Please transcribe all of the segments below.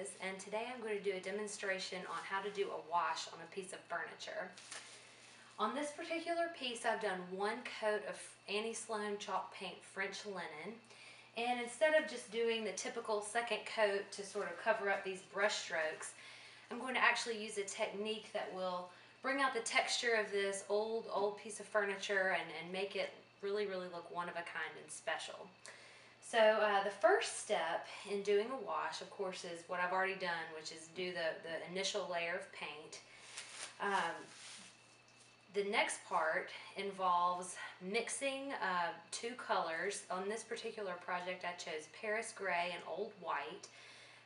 Liz, and today I'm going to do a demonstration on how to do a wash on a piece of furniture. On this particular piece, I've done one coat of Annie Sloan chalk paint French linen, and instead of just doing the typical second coat to sort of cover up these brush strokes, I'm going to actually use a technique that will bring out the texture of this old piece of furniture and make it really look one of a kind and special. So the first step in doing a wash, of course, is what I've already done, which is do the initial layer of paint. The next part involves mixing two colors. On this particular project, I chose Paris Gray and Old White.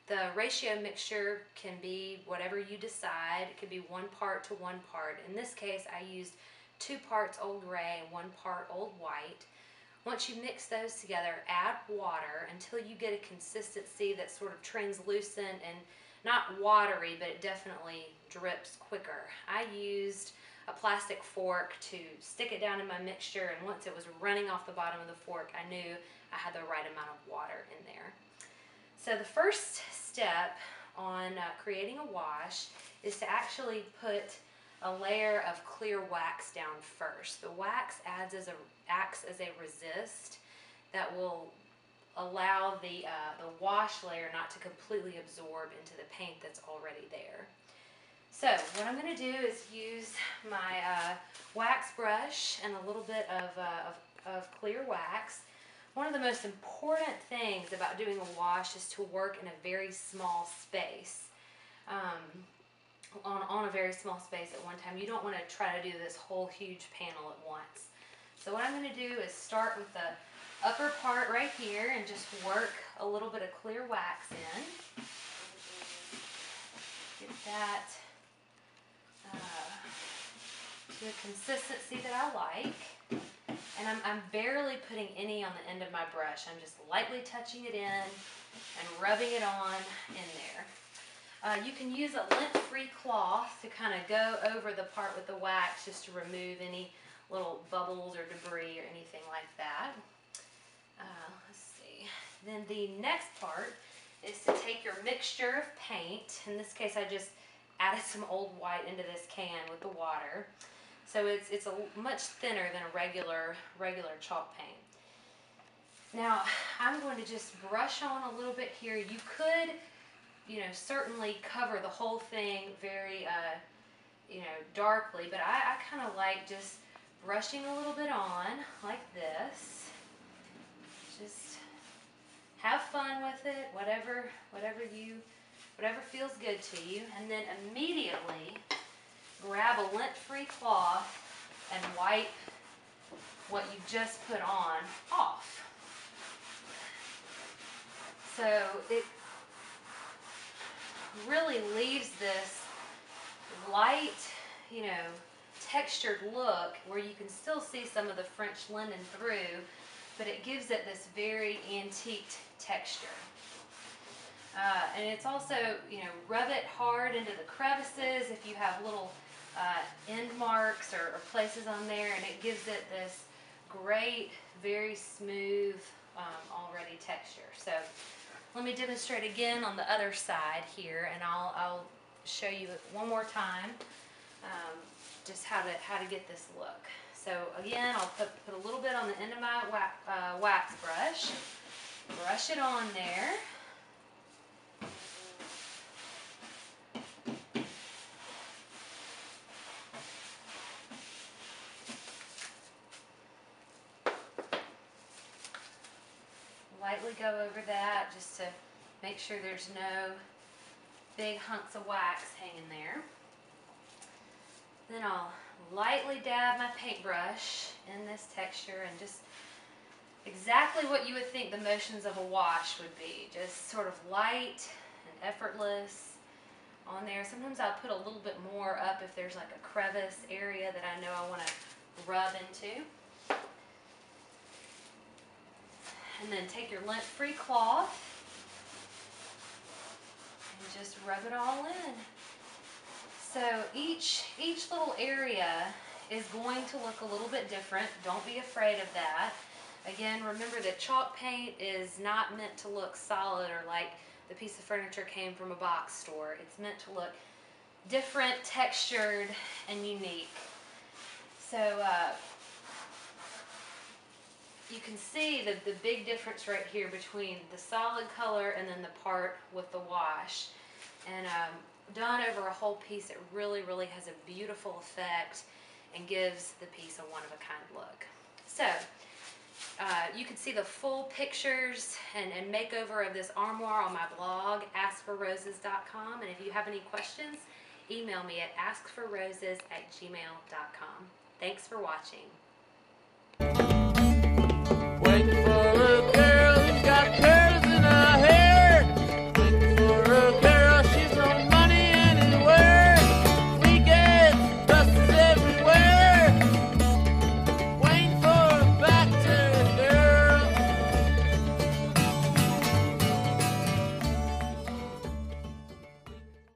The ratio mixture can be whatever you decide. It could be 1 part to 1 part. In this case, I used 2 parts Old Gray and 1 part Old White. Once you mix those together, add water until you get a consistency that's sort of translucent and not watery, but it definitely drips quicker. I used a plastic fork to stick it down in my mixture, and once it was running off the bottom of the fork, I knew I had the right amount of water in there. So the first step on creating a wash is to actually put a layer of clear wax down first. The wax acts as a resist that will allow the wash layer not to completely absorb into the paint that's already there. So what I'm going to do is use my wax brush and a little bit of clear wax. One of the most important things about doing a wash is to work in a very small space. On a very small space at one time. You don't want to try to do this whole huge panel at once. So what I'm going to do is start with the upper part right here and just work a little bit of clear wax in. Get that to a consistency that I like. And I'm barely putting any on the end of my brush. I'm just lightly touching it in and rubbing it on in there. You can use a lint-free cloth to kind of go over the part with the wax just to remove any little bubbles or debris or anything like that. Let's see. Then the next part is to take your mixture of paint. In this case, I just added some Old White into this can with the water. So it's a much thinner than a regular chalk paint. Now, I'm going to just brush on a little bit here. You could, certainly cover the whole thing very, darkly, but I kind of like just brushing a little bit on like this. Just have fun with it, whatever feels good to you, and then immediately grab a lint-free cloth and wipe what you just put on off. So it really leaves this light, textured look where you can still see some of the French linen through, but it gives it this very antiqued texture. And it's also, rub it hard into the crevices if you have little end marks or places on there, and it gives it this great, very smooth, already texture. So let me demonstrate again on the other side here, and I'll show you one more time just how to get this look. So again, I'll put a little bit on the end of my wax brush it on there. Lightly go over that just to make sure there's no big hunks of wax hanging there. Then I'll lightly dab my paintbrush in this texture and just exactly what you would think the motions of a wash would be. Just sort of light and effortless on there. Sometimes I'll put a little bit more up if there's like a crevice area that I know I want to rub into. And then take your lint-free cloth and just rub it all in. So each little area is going to look a little bit different. Don't be afraid of that. Again, remember that chalk paint is not meant to look solid or like the piece of furniture came from a box store. It's meant to look different, textured, and unique. So you can see the big difference right here between the solid color and then the part with the wash. And done over a whole piece, it really has a beautiful effect and gives the piece a one-of-a-kind look. So you can see the full pictures and makeover of this armoire on my blog, askforroses.com. And if you have any questions, email me at askforroses@gmail.com. Thanks for watching. Wait.